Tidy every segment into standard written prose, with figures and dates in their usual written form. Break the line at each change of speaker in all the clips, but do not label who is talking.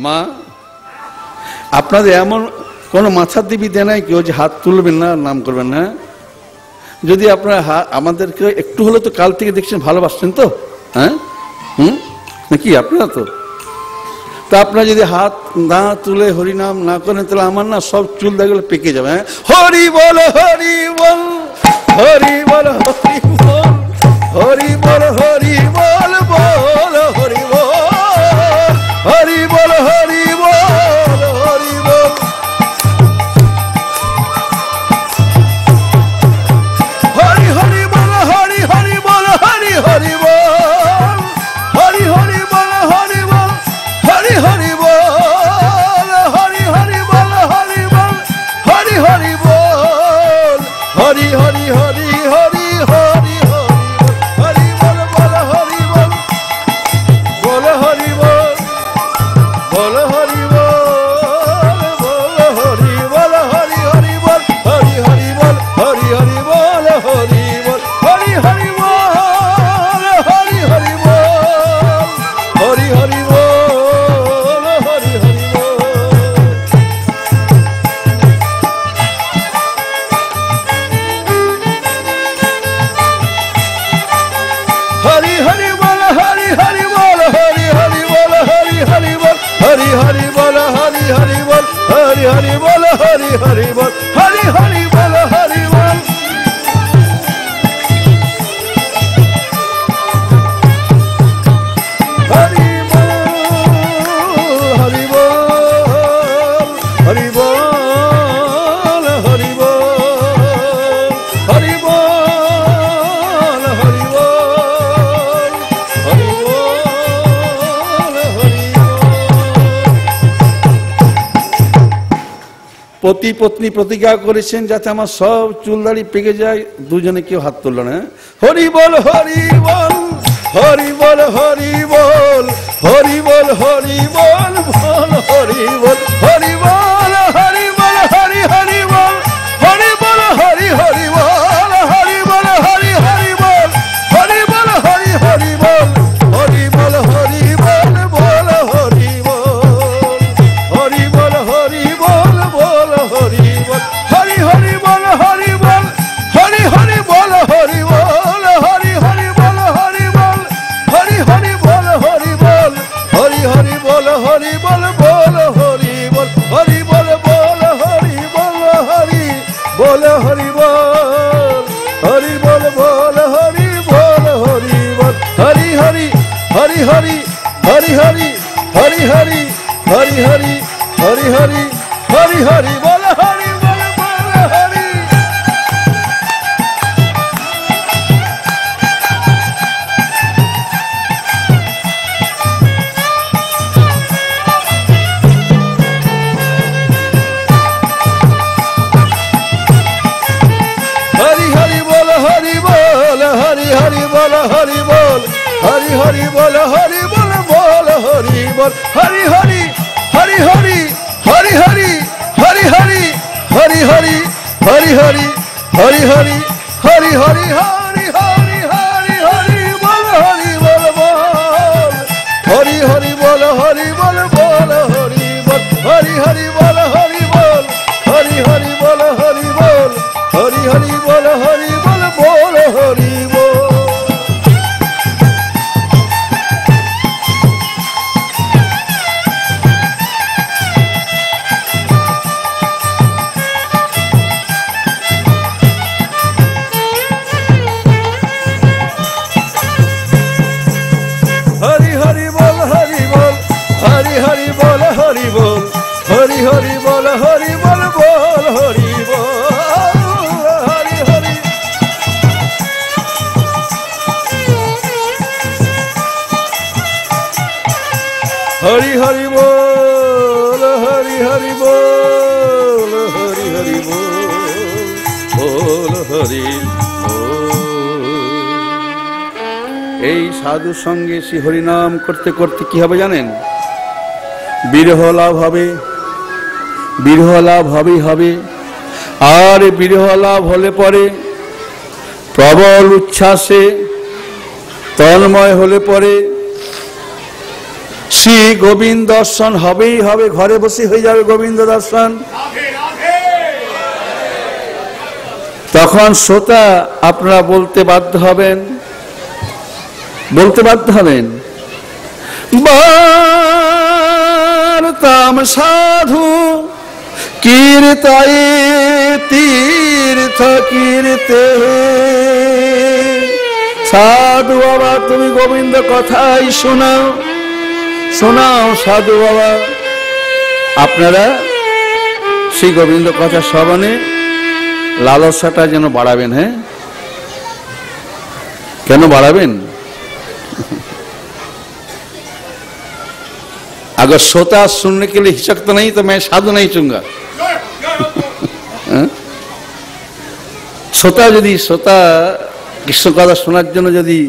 মা আপনাদের এমন কোনো মাথার দিবি দেয় নাই কেউ যে হাত তুলবেন না, নাম করবেন না? যদি আপনারা আমাদেরকে একটু হলে তো কাল থেকে দেখছেন ভালোবাসছেন তো, হ্যাঁ নাকি আপনারা তো? তা আপনারা যদি হাত না তুলে হরিনাম না করেন তাহলে আমার না সব চুল দাগুলো পেকে যাবে। হ্যাঁ, হরি বল হরি বল, হরি বল হরি বল, হরি বল হরি বল, বল হরি বল, হরি বল হরি বল, হরি বল, হরি হরি বল, হরি হরি বল, হরি হরি বল, হরি হরি বল, হরি বল, হরি হরি বল, হরি হরি বল, হরি বল, হরি হরি বল, হরি হরি হরি হরি হরি হরি বল, বল হরি বল, বল হরি বল, বল হরি বল, বল হরি বল, হরি হরি বল, হরি হরি বল, হরি হরি বল, হরি বল, হরি হরি বল, হরি হরি বল, হরি হরি বল, হরি হরি বল। হরি হরি বল, হরি হরি বল, হরি হরি বল, হরি হরি বল, হরি হরি বল, হরি হরি বল, হরি হরি বল, হরি হরি বল, হরি হরি বল, হরি বল। হরি বল, হরি বল, হরি বল, হরি বল, হরি বল, হরি বল, হরি বল, হরি বল। পতি পত্নী প্রতিজ্ঞা করেছেন যাতে আমার সব চুল দাড়ি পেকে যায়, দুজনে কেউ হাত তুলল না। হরি বল হরি বল, হরি বল হরি বল, হরি বল হরি বল, বল হরি বল, হরি বল, হরি বল, হরি হরি বল, হরি বল, হরি হরি বল, হরি বল, হরি হরি বল, হরি বল, হরি হরি বল, হরি বল, হরি বল, বল হরি বল, হরি বল, হরি বল, বল হরি বল, হরি হরি বল, হরি বল, হরি হরি বল, হরি বল, হরি হরি বল, হরি বল, হরি হরি বল, হরি বল, হরি হরি বল, হরি বল, বল হরি বল, হরি বল, বল হরি বল, হরি বল, হরি বল, হরি বল, বল হরি বল, হরি বল, হরি হরি, হরি হরি, হরি হরি, হরি হরি, হরি হরি, হরি হরি, হরি হরি বল, হরি বল, বল হরি। হরি হরি বল, হরি বল, হরি হরি বল, হরি বল, হরি হরি বল, হরি বল, বল হরি বল, হরি হরি, হরি হরি, হরি হরি, হরি হরি, হরি হরি, হরি হরি, হরি হরি, হরি হরি, হরি হরি, হরি হরি বল, হরি বল, বল হরি হরি বল, হরি বল, বল হরি বল, হরি হরি বল, হরি বল, হরি হরি বল, হরি বল, হরি হরি বল, হরি বল, বল হরি বল। হরি হরি বল, হরি বল, হরি হরি বল, হরি বল, হরি হরি বল, হরি বল, বল হরি বল, হরি হরি। হরি হরি বল, হরি হরি বল, হরি হরি বল, বল হরি বল। এই সাধুর সঙ্গে শ্রী হরিনাম করতে করতে কি হবে জানেন? বিরহ লাভ হবে, বিরহ লাভ হবেই হবে। আর বিরহ লাভ হলে পরে প্রবল উচ্ছ্বাসে তন্ময় হলে পরে শ্রী গোবিন্দ দর্শন হবেই হবে, ঘরে বসে হয়ে যাবে গোবিন্দ দর্শন। তখন শ্রোতা আপনারা বলতে বাধ্য হবেন, বার্তাম সাধু কীর্তয়ে তীর্থ কীর্তে। সাধু বাবা তুমি গোবিন্দ কথাই শোনাও সাধু বাবা। আপনারা সেই গোবিন্দ কথা শ্রবণে লালসাটা যেন বাড়াবেন। হ্যাঁ, কেন বাড়াবেন? अगर श्रोता सुनने के लिए हिचक तो नहीं तो मैं साधु नहीं चूंगा। श्रोता कृष्ण कथा शोनार जन्य यदि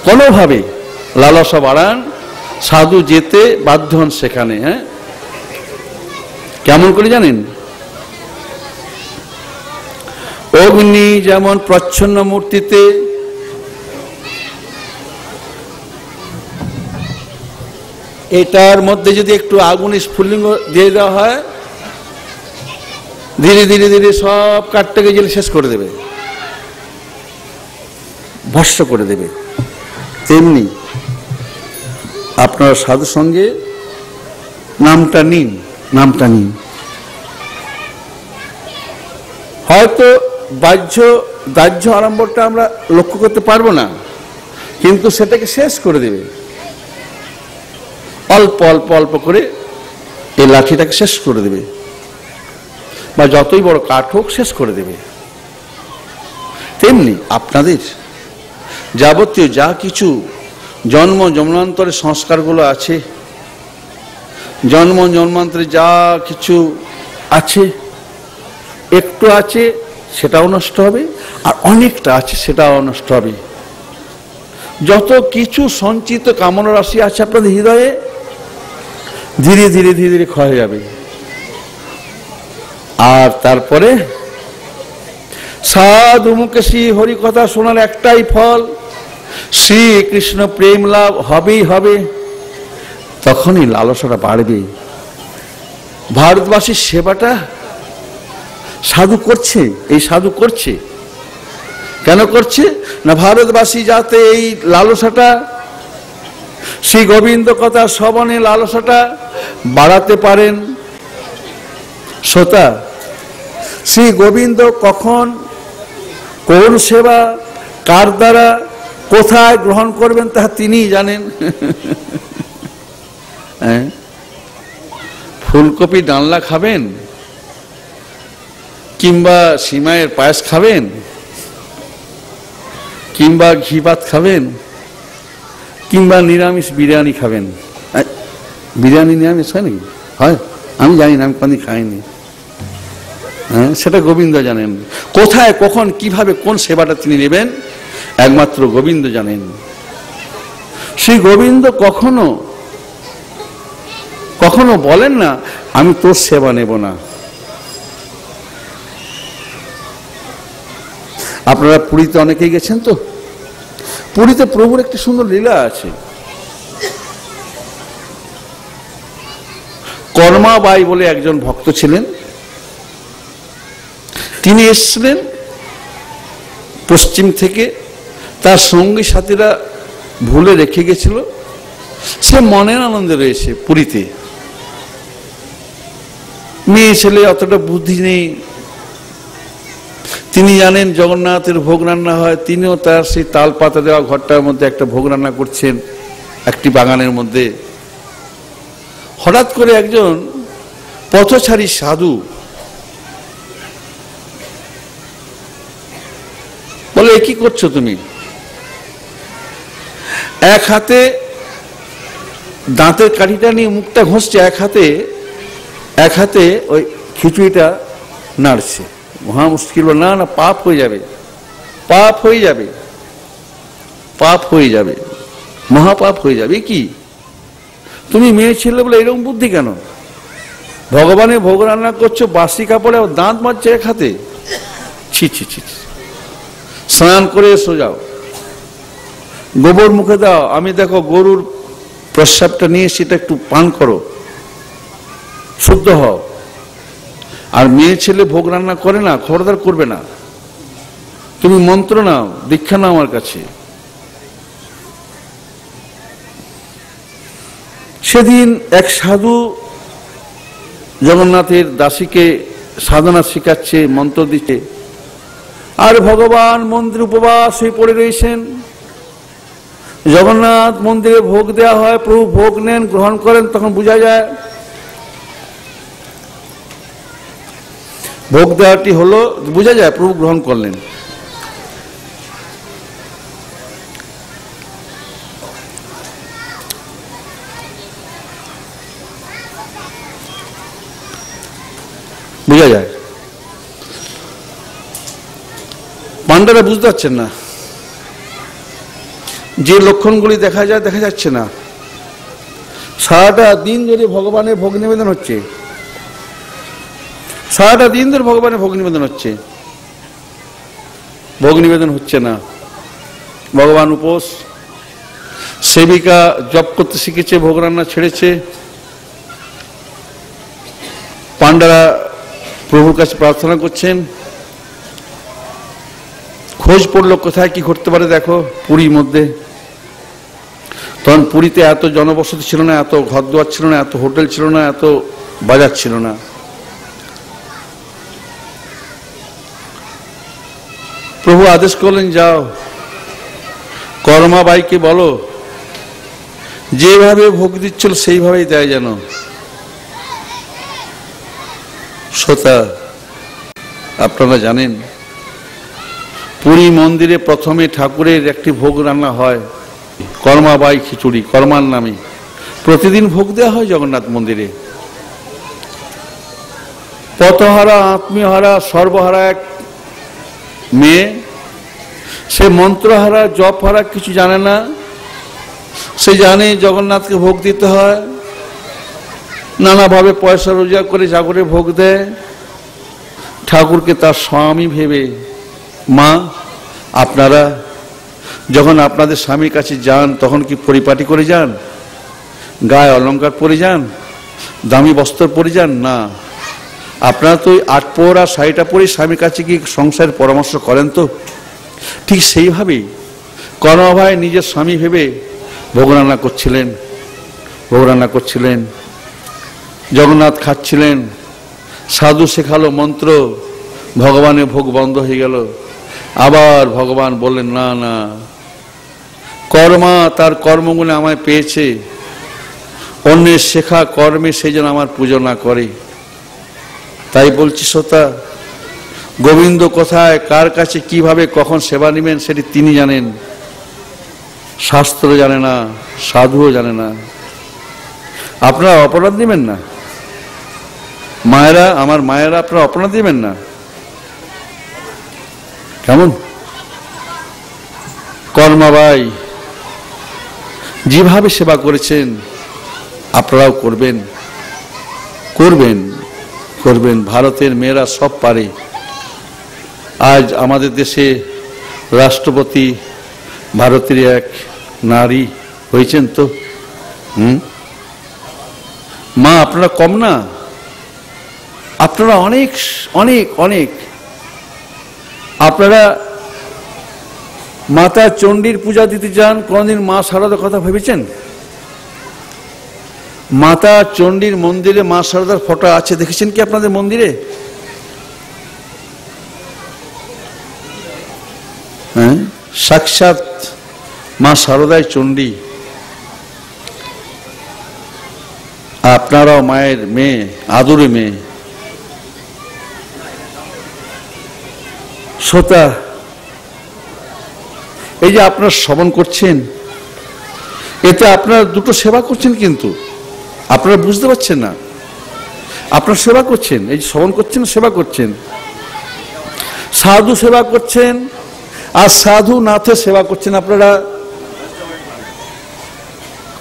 कोनो भावे लालसा बाड़ान साधु जेते बाध्य हन सेखाने। हाँ, केमन करे जानेन? अग्नि जेमन प्रच्छन्न मूर्तिते एटार मध्य यदि एकटू आगुन स्फुलिंग दिए देওয়া হয় धीरे धीरे धीरे सब काटटाके जेले शेष करे देবে, भस्म करे देবে। तेमনি আপনারা साधु संगे नामटा निन হয়তো দাহ্য আরম্ভটা আমরা লক্ষ্য করতে পারবো না, কিন্তু সেটাকে শেষ করে দেবে। অল্প অল্প অল্প করে এই লাঠিটাকে শেষ করে দেবে, বা যতই বড় কাঠ হোক শেষ করে দেবে। তেমনি আপনাদের যাবতীয় যা কিছু জন্ম জন্মান্তরের সংস্কারগুলো আছে, জন্ম জন্মান্তরে যা কিছু আছে, একটু আছে সেটাও নষ্ট হবে, আর অনেকটা আছে সেটাও নষ্ট হবে। যত কিছু সঞ্চিত কামনা রাশি আছে আপনাদের হৃদয়ে ধীরে ধীরে ধীরে ধীরে ক্ষয় যাবে। আর তারপরে সাধু মুখে শ্রী হরি কথা শোনার একটাই ফল, শ্রীকৃষ্ণ প্রেম লাভ হবেই হবে। তখনই লালসাটা বাড়বে। ভারতবাসীর সেবাটা সাধু করছে, এই সাধু করছে। কেন করছে না, ভারতবাসী যাতে এই লালসাটা শ্রী গোবিন্দ কথা শ্রবণে লালসাটা বাড়াতে পারেন। শ্রোতা শ্রী গোবিন্দ কখন কোন সেবা কার দ্বারা কোথায় গ্রহণ করবেন তা তিনিই জানেন। ফুলকপি ডালনা খাবেন, কিংবা সিমাইয়ের পায়েস খাবেন, কিংবা ঘি ভাত খাবেন, কিংবা নিরামিষ বিরিয়ানি খাবেন। বিরিয়ানি নিরামিষ হয় নাকি? হয়, আমি জানি না, আমি কোনদিন খাইনি। হ্যাঁ, সেটা গোবিন্দ জানেন। কোথায় কখন কিভাবে কোন সেবাটা তিনি নেবেন একমাত্র গোবিন্দ জানেন। সেই গোবিন্দ কখনো কখনো বলেন না আমি তোর সেবা নেব না। আপনারা পুরীতে অনেকেই গেছেন তো, পুরীতে প্রভুর একটি সুন্দর লীলা আছে। কর্মাবাই বলে একজন ভক্ত ছিলেন, তিনি এসেছিলেন পশ্চিম থেকে, তার সঙ্গী সাথীরা ভুলে রেখে গেছিল, সে মনের আনন্দে রয়েছে পুরীতে। মেয়ে ছেলে অতটা বুদ্ধি নেই, তিনি জানেন জগন্নাথের ভোগ রান্না হয়, তিনিও তার সেই তাল পাতা দেওয়া ঘরটার মধ্যে একটা ভোগ রান্না করছেন একটি বাগানের মধ্যে। হঠাৎ করে একজন পথচারী সাধু বলে, কি করছো তুমি? এক হাতে দাঁতের কাঠিটা নিয়ে মুখটা ঘষছে, এক হাতে ওই খিচুড়িটা নাড়ছে। মহা মুশকিল, না না পাপ হয়ে যাবে, পাপ হয়ে যাবে, পাপ হয়ে যাবে, মহাপাপ হয়ে যাবে। কি তুমি মেয়ে ছেলে বলে এরকম বুদ্ধি কেন? ভগবানের ভোগ রান্না করছো, বাসি কাপড়ে দাঁত মাজছে এক হাতে, ছি ছি ছি। স্নান করে এসো, যাও গোবর মুখে দাও। আমি দেখো গরুর প্রস্রাবটা নিয়ে সেটা একটু পান করো, শুদ্ধ হও। আর মেয়ে ছেলে ভোগ রান্না করে না, খবরদার করবে না। তুমি মন্ত্র নাও, দীক্ষা নাও আমার কাছে। সেদিন এক সাধু জগন্নাথের দাসীকে সাধনা শিখাচ্ছে, মন্ত্র দিচ্ছে, আর ভগবান মন্দিরে উপবাস হয়ে পড়ে রয়েছেন। জগন্নাথ মন্দিরে ভোগ দেওয়া হয়, প্রভু ভোগ নেন, গ্রহণ করেন, তখন বোঝা যায় ভোগ দেওয়াটি হলো, বোঝা যায় প্রভু গ্রহণ করলেন। বোঝা যায়, পান্ডারা বুঝতে পারছেন না, যে লক্ষণগুলি দেখা যায় দেখা যাচ্ছে না। সারাটা দিন ধরে ভগবানের ভোগ নিবেদন হচ্ছে, সারাটা দিন ধরে ভগবানের ভোগ নিবেদন হচ্ছে, ভোগ নিবেদন হচ্ছে না। ভগবান উপোস, সেবিকা জপ করতে শিখেছে, ভোগ রান্না ছেড়েছে। পান্ডারা প্রভুর কাছে প্রার্থনা করছেন। খোঁজ পড়লো কোথায় কি ঘটতে পারে, দেখো পুরীর মধ্যে। তখন পুরীতে এত জনবসতি ছিল না, এত ঘরদুয়ার ছিল না, এত হোটেল ছিল না, এত বাজার ছিল না। প্রভু আদেশ করলেন, যাও কর্মাবাইকে বলো যেভাবে ভোগ দিচ্ছিল সেইভাবেই দেয় যেন। শ্রোতা, আপনারা জানেন পুরী মন্দিরে প্রথমে ঠাকুরের একটি ভোগ রান্না হয়, কর্মাবাই খিচুড়ি, কর্মার নামে প্রতিদিন ভোগ দেওয়া হয় জগন্নাথ মন্দিরে। পথহারা, আত্মীয়হারা, সর্বহারা এক মেয়ে, সে মন্ত্রহারা, জপহারা, কিছু জানে না। সে জানে জগন্নাথকে ভোগ দিতে হয়, নানাভাবে পয়সা রোজগার করে জাগরে ভোগ দেয়। ঠাকুরকে তার স্বামী ভেবে, মা আপনারা যখন আপনাদের স্বামীর কাছে যান তখন কি পরিপাটি করে যান, গায়ে অলঙ্কার পরে যান, দামি বস্ত্র পরে যান? না, আপনারা তো ওই 8 পরা শাড়িটা পরে স্বামীর কাছে কি সংসারের পরামর্শ করেন? তো ঠিক সেইভাবেই কর্মভাই নিজের স্বামী ভেবে ভোগ রান্না করছিলেন, ভোগ রান্না করছিলেন। জগন্নাথ খাচ্ছিলেন, সাধু শেখালো মন্ত্র, ভগবানের ভোগ বন্ধ হয়ে গেল। আবার ভগবান বললেন, না না, কর্মা তার কর্মগুলো আমায় পেয়েছে, অন্যের শেখা কর্মে সেই জন্য আমার পুজো না করে। তাই বলছি শ্রোতা, গোবিন্দ কোথায়, কার কাছে, কিভাবে, কখন সেবা নেবেন সেটি তিনি জানেন। শাস্ত্র জানে না, সাধুও জানে না। আপনারা অপরাধ দিবেন না মায়েরা, আমার মায়েরা, আপনারা অপরাধ দিবেন না। কেমন কর্মাবাই যেভাবে সেবা করেছেন আপনারাও করবেন, করবেন, করবেন। ভারতের মেয়েরা সব পারে। আজ আমাদের দেশে রাষ্ট্রপতি ভারতের এক নারী হয়েছেন। তো মা আপনারা কম না, আপনারা অনেক অনেক অনেক। আপনারা মাতা চণ্ডীর পূজা দিতে যান, কোনদিন মা শারদার কথা ভেবেছেন? মাতা চণ্ডীর মন্দিরে মা শারদার ফটো আছে, দেখেছেন কি আপনাদের মন্দিরে? হ্যাঁ, সাক্ষাৎ মা শারদাই চণ্ডী। আপনারাও মায়ের মেয়ে, আদরে মেয়ে। শ্রোতা, এই যে আপনারা শ্রবণ করছেন, এতে আপনারা দুটো সেবা করছেন, কিন্তু আপনারা বুঝতে পারছেন না। আপনারা সেবা করছেন, এই যে শ্রবণ করছেন, সেবা করছেন, সাধু সেবা করছেন, আর সাধু নাথের সেবা করছেন। আপনারা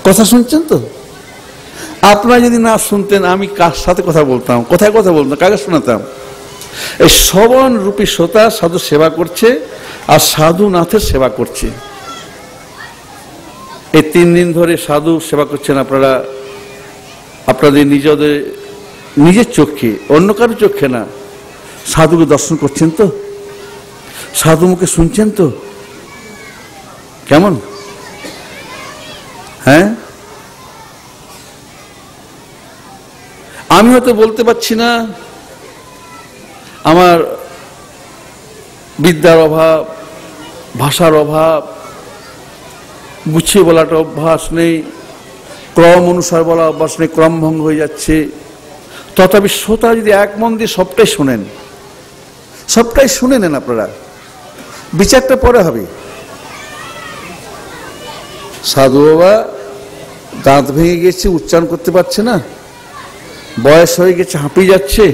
কথা শুনছেন তো? আপনারা যদি না শুনতেন আমি কার সাথে কথা বলতাম, কোথায় কথা বলতাম, কাকে শোনাতাম? এই শ্রবণ রূপী শ্রোতা সাধু সেবা করছে আর সাধু নাথের সেবা করছে। এই 3 দিন ধরে সাধু সেবা করছেন আপনারা, আপনাদের নিজের চোখে, অন্য কারো চোখে না। সাধুকে দর্শন করছেন তো, সাধু মুখে শুনছেন তো, কেমন? হ্যাঁ, আমি হয়তো বলতে পারছি না, আমার বিদ্যার অভাব, ভাষার অভাব, গুছিয়ে বলাটা অভ্যাস নেই, ক্রম অনুসার বলা অভ্যাস নেই, ক্রম ভঙ্গ হয়ে যাচ্ছে। তথাপি শ্রোতা যদি এক মন দিয়ে সবটাই শোনেন, সবটাই শুনে নেন আপনারা, বিচারটা পরে হবে। সাধু বাবা দাঁত ভেঙে গেছে, উচ্চারণ করতে পারছে না, বয়স হয়ে গেছে, হাঁপিয়ে যাচ্ছে,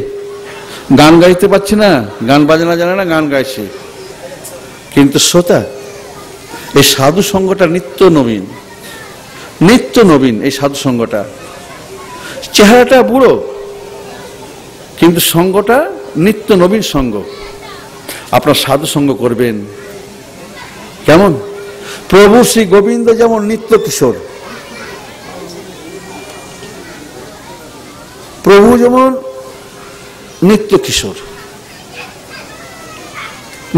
গান গাইতে পারছে না, গান বাজনা জানে না, গান গাইছে। কিন্তু শ্রোতা, এই সাধু সঙ্গটা নিত্য নবীন, নিত্য নবীন। এই সাধু সঙ্গটা, চেহারাটা বুড়ো কিন্তু সঙ্গটা নিত্য নবীন সঙ্গ। আপনার সাধু সঙ্গ করবেন কেমন? প্রভু শ্রী গোবিন্দ যেমন নিত্য কিশোর, প্রভু যেমন নিত্য কিশোর,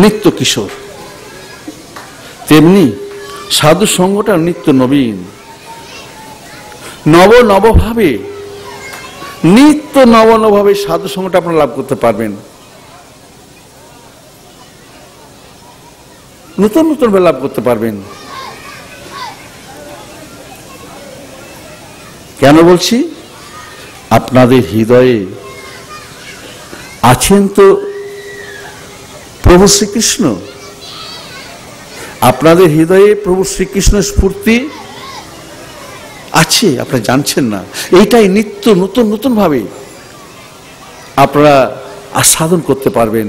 নিত্য কিশোর, তেমনি সাধু সঙ্গটা নিত্য নবীন, নব নবভাবে, নিত্য নব নবভাবে সাধু সঙ্গটা আপনারা লাভ করতে পারবেন। নতুন নতুন ভাবে লাভ করতে পারবেন। কেন বলছি? আপনাদের হৃদয়ে আছেন তো প্রভু শ্রীকৃষ্ণ, আপনাদের হৃদয়ে প্রভু শ্রীকৃষ্ণের স্ফূর্তি আছে, আপনারা জানছেন না। এইটাই নিত্য নতুন নতুন ভাবে আপনারা আস্বাদন করতে পারবেন।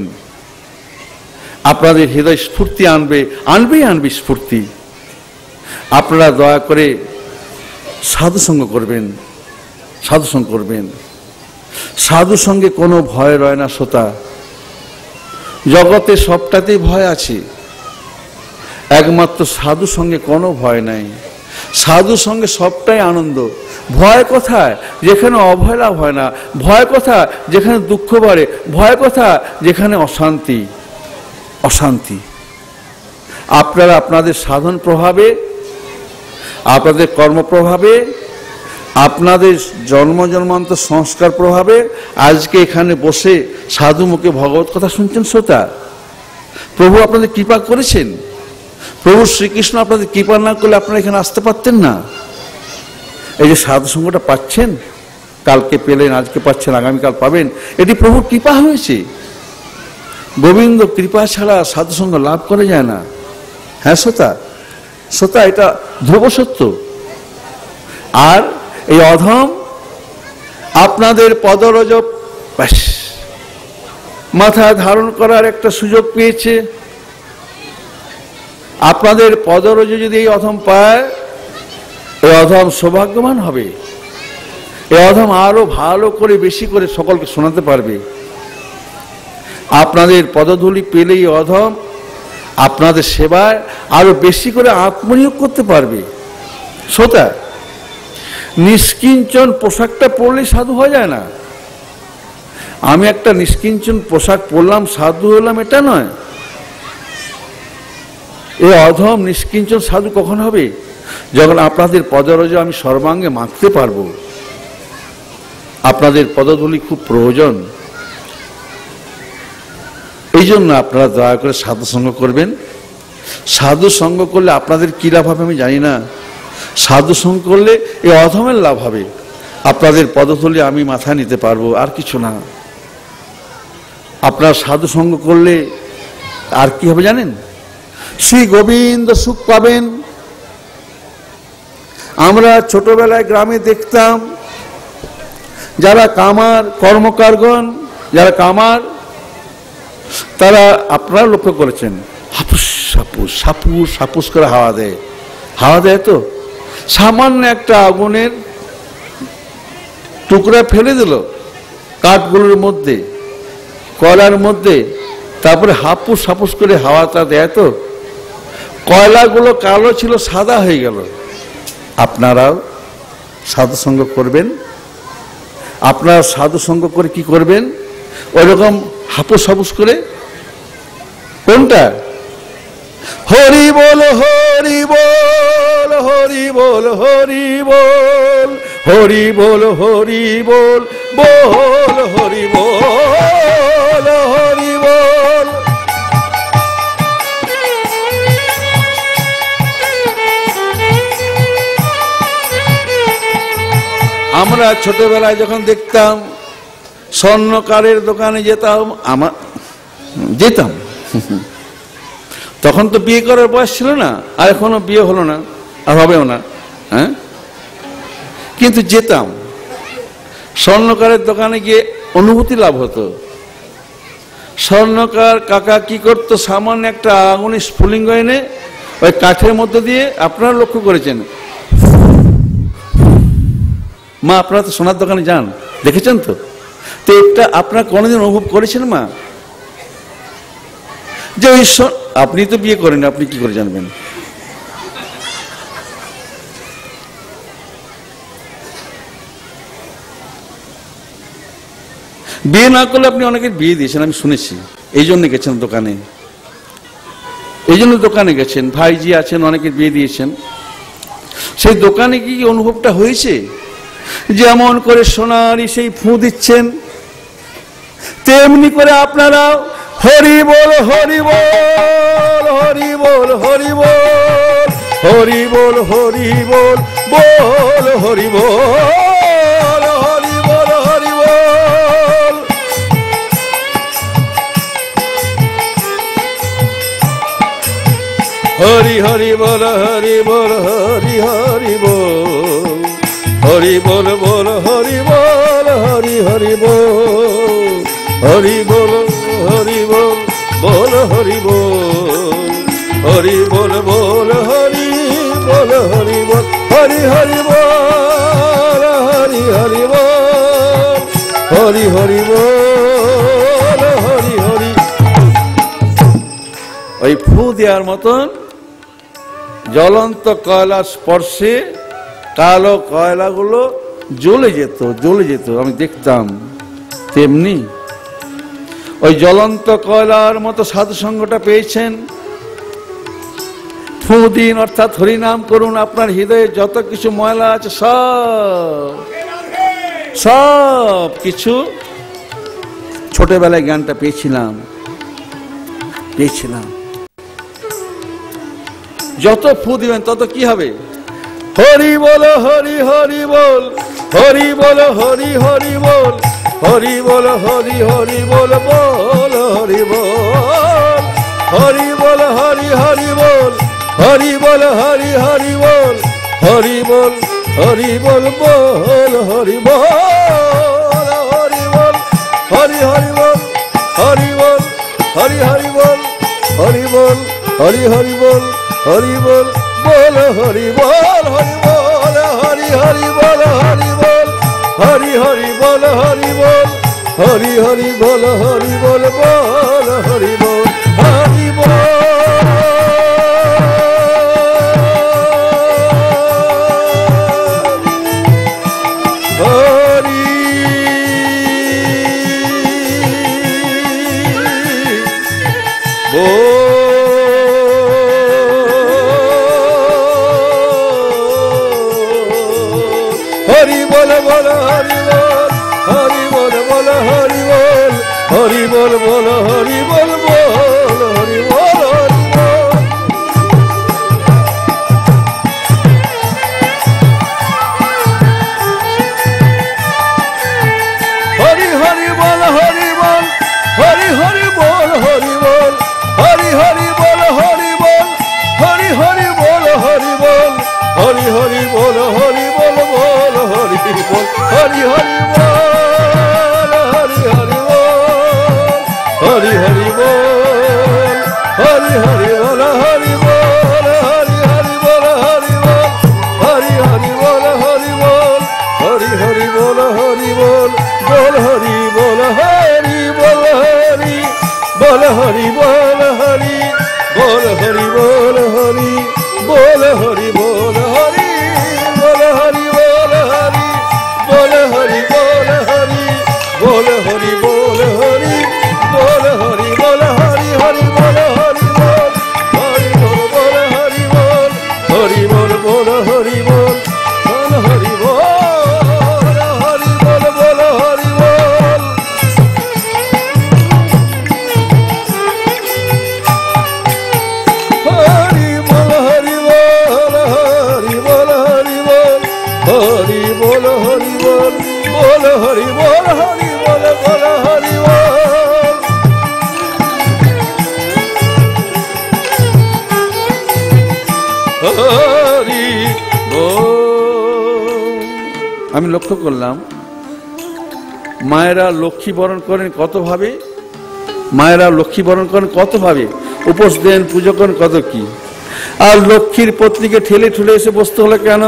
আপনাদের হৃদয় স্ফূর্তি আনবে স্ফূর্তি। আপনারা দয়া করে সাধু সঙ্গ করবেন, সাধু সঙ্গ করবেন। সাধু সঙ্গে কোনো ভয় রয় না শ্রোতা। জগতে সবটাতেই ভয় আছে, একমাত্র সাধু সঙ্গে কোনো ভয় নাই। সাধু সঙ্গে সবটাই আনন্দ। ভয় কোথায়? যেখানে অভয় লাভ হয় না। ভয় কোথায়? যেখানে দুঃখ বাড়ে। ভয় কোথায়? যেখানে অশান্তি, অশান্তি। আপনারা আপনাদের সাধন প্রভাবে, আপনাদের কর্মপ্রভাবে, আপনাদের জন্ম জন্মান্তর সংস্কার প্রভাবে আজকে এখানে বসে সাধু মুখে ভগবত কথা শুনছেন শ্রোতা। প্রভু আপনাদের কৃপা করেছেন। প্রভু শ্রীকৃষ্ণ আপনাদের কৃপা না করলে আপনারা এখানে আসতে পারতেন না। এই যে সাধু সঙ্গটা পাচ্ছেন, কালকে পেলেন, আজকে পাচ্ছেন, আগামীকাল পাবেন, এটি প্রভুর কৃপা হয়েছে। গোবিন্দ কৃপা ছাড়া সাধু সঙ্গ লাভ করা যায় না। হ্যাঁ শ্রোতা, শ্রোতা, এটা ধ্রুব সত্য। আর এই অধম আপনাদের পদরজ মাথায় ধারণ করার একটা সুযোগ পেয়েছে। আপনাদের পদরজ যদি এই অধম পায়, এই অধম সৌভাগ্যবান হবে। এই অধম আরো ভালো করে, বেশি করে সকলকে শোনাতে পারবে। আপনাদের পদধূলি পেলেই অধম আপনাদের সেবায় আরো বেশি করে আত্মনিয়োগ করতে পারবে। শ্রোতা, নিষ্কিঞ্চন পোশাকটা পরলেই সাধু হয়ে যায় না। আমি একটা নিষ্কিঞ্চন পোশাক পরলাম, সাধু হলাম, এটা নয়। এই অধম নিষ্কিঞ্চন সাধু কখন হবে? যখন আপনাদের পদরজ আমি সর্বাঙ্গে মাখতে পারবো। আপনাদের পদধূলি খুব প্রয়োজন। এই জন্য আপনারা দয়া করে সাধু সঙ্গ করবেন। সাধু সঙ্গ করলে আপনাদের কি লাভ হবে আমি জানি না। সাধু সঙ্গ করলে এই অধমের লাভ হবে। আপনাদের পদধূলি আমি মাথায় নিতে পারবো, আর কিছু না। আপনার সাধু সঙ্গ করলে আর কি হবে জানেন? শ্রী গোবিন্দ সুখ পাবেন। আমরা ছোটবেলায় গ্রামে দেখতাম, যারা কামার, কর্মকারগণ যারা কামার, তারা আপনারা লক্ষ্য করেছেন, হাপুস সাপুস সাপুস সাপুস করে হাওয়া দেয়। হাওয়া দেয় তো সামান্য একটা আগুনের টুকরা ফেলে দিল কাঠগুলোর মধ্যে, কয়লার মধ্যে, তারপরে হাপুস হাপুস করে হাওয়াটা দেয় তো কয়লাগুলো কালো ছিল সাদা হয়ে গেল। আপনারাও সাধুসঙ্গ করবেন। আপনারা সাধুসঙ্গ করে কি করবেন? ওইরকম হাপুস হাপুস করে, কোনটা? হরি বল হরি বল হরি বল হরি বল হরি বল হরি বল বল হরি বল হরি বল। আমরা ছোটবেলায় যখন দেখতাম স্বর্ণকারের দোকানে যেতাম তখন তো বিয়ে করার বয়স ছিল না, আর এখনো বিয়ে হলো না, আর হবেও না, হ্যাঁ, কিন্তু যেতাম। স্বর্ণকারের দোকানে গিয়ে অনুভূতি লাভ হতো। স্বর্ণকার কাকা কি করতো, সামান্য একটা আগুনের স্ফুলিঙ্গ এনে ওই কাঠের মধ্যে দিয়ে, আপনারা লক্ষ্য করেছেন মা, আপনারা তো সোনার দোকানে যান, দেখেছেন তো, তো এটা আপনারা কোনোদিন অনুভব করেছেন মা? যে ওই আপনি তো বিয়ে করেন, আপনি কি করে জানবেন? বিয়ে না করলে আপনি অনেকের বিয়ে দিয়েছেন, আমি শুনেছি, এই জন্য গেছেন দোকানে, এই জন্য দোকানে গেছেন, ভাইজি আছেন, অনেকের বিয়ে দিয়েছেন। সেই দোকানে কি অনুভবটা হয়েছে? যেমন করে সোনারি সেই ফু দিচ্ছেন, তেমনি করে আপনারা হরি বল হরি বল হরি বল হরি বল হরি বল হরি বল বল হরি বল হরি বল হরি বল। হরি হরি বল হরি বল হরি হরি বল হরি বল বল হরি বল হরি হরি বল হরি বল হরি বল বল হরি বল হরি বল বল হরি বল হরি বল হরি হরি বল হরি হরি বল হরি হরি বল হরি হরি। ওই ফু দেওয়ার মতন জ্বলন্ত কয়লার স্পর্শে কালো কয়লাগুলো জ্বলে যেত, জ্বলে যেত, আমি দেখতাম। তেমনি ওই জ্বলন্ত কয়লার মতো সাধুসঙ্গটা পেয়েছেন, ফু দিন, অর্থাৎ হরিনাম করুন। আপনার হৃদয়ে যত কিছু ময়লা আছে সব কিছু, ছোটবেলায় জ্ঞানটা পেয়েছিলাম, যত ফু দিবেন তত কি হবে? হরি বল হরি হরি বল হরি বল হরি হরি বল হরি বল হরি হরি বল বল হরি বল হরি বল হরি হরি বল হরি বল হরি হরি বল হরি বল হরি বল বল হরি বল হরি বল হরি হরি বল হরি বল হরি হরি বল হরি বল হরি হরি বল হরি বল বল হরি বল হরি বল হরি হরি বল হরি বল হরি হরি বল হরি বল হরি হরি বল হরি বল বল হরি বল হরি বল। হরি বল বল হরি বল হরি বল বল হরি বল হরি বল বল হরি বল বল হরি বল হরি হরি বল হরি বল হরি হরি বল হরি বল হরি হরি বল হরি বল হরি হরি বল হরি বল হরি হরি বল হরি বল বল হরি বল হরি হরি বল হরি হরি বল হরি হরি বল হরি হরি বল হরি বল হরি হরি বল হরি বল হরি হরি বল হরি বল হরি হরি বল হরি বল বল হরি বল হরি বল হরি বল হরি বল হরি বল হরি বল হরি বল হরি বল হরি হরি বল, বল হরি বল। হরি বল। আমি লক্ষ্য করলাম মায়েরা লক্ষ্মী বরণ করেন কত ভাবে, মায়েরা লক্ষ্মী বরণ করেন কত ভাবে, উপোস দেন, পুজো করেন কত কি। আর লক্ষ্মীর পত্নীকে ঠেলে ঠুলে এসে বসতে হলো কেন?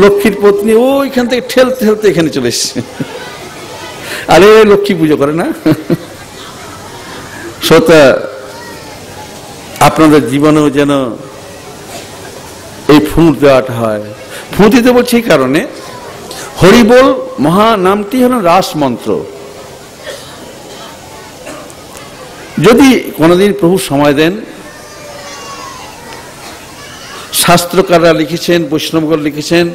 লক্ষ্মীর পত্নী ওইখান থেকে ঠেলতে ঠেলতে এখানে চলে এসছে, আরে লক্ষ্মী পুজো করে না। শ্রোতা, আপনাদের জীবনেও যেন এই ফুঁ দেওয়াটা হয়। ফুঁ দিতে বলছি এই কারণে, হরিবোল মহা নামটি হল রাস মন্ত্র। যদি কোনোদিন প্রভু সময় দেন, শাস্ত্রকাররা লিখেছেন, বৈষ্ণবগণ লিখেছেন,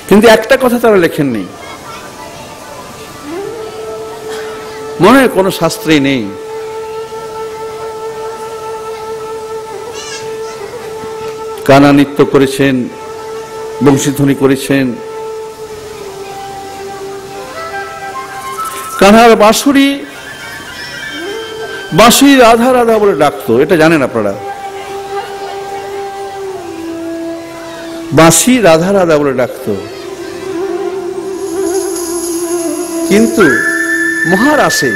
কিন্তু একটা কথা তারা লেখেননি, মনে হয় কোনো শাস্ত্রেই নেই, কানা নৃত্য করেছেন, বংশীধ্বনি করেছেন, কানহার বাঁশুরি বাঁশুরি রাধা রাধা বলে ডাকতো, এটা জানেন আপনারা? বাঁশি রাধা রাধা বলে ডাকতো। কিন্তু মহারাসে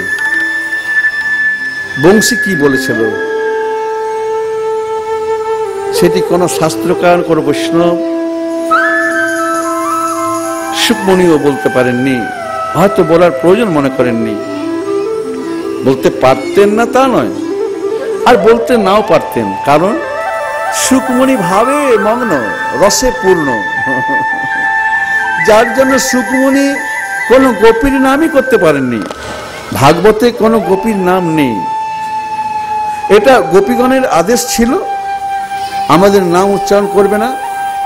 বংশী কি বলেছিল সেটি কোন শাস্ত্রকার, কোন বৈষ্ণব, সুকমণিও বলতে পারেননি, হয়তো বলার প্রয়োজন মনে করেননি। বলতে পারতেন না তা নয়, আর বলতে নাও পারতেন, কারণ সুকমণি ভাবে মগ্ন, রসে পূর্ণ, যার জন্য সুকমণি কোন গোপীর নামই করতে পারেননি। ভাগবতে কোন গোপীর নাম নেই, এটা গোপীগণের আদেশ ছিল, আমাদের নাম উচ্চারণ করবে না,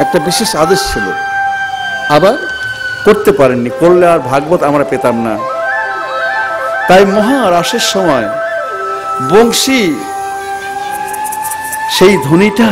একটা বিশেষ আদেশ ছিল, আবার করতে পারেননি, করলে আর ভাগবত আমরা পেতাম না। তাই মহারাসের সময় বংশী সেই ধ্বনিটা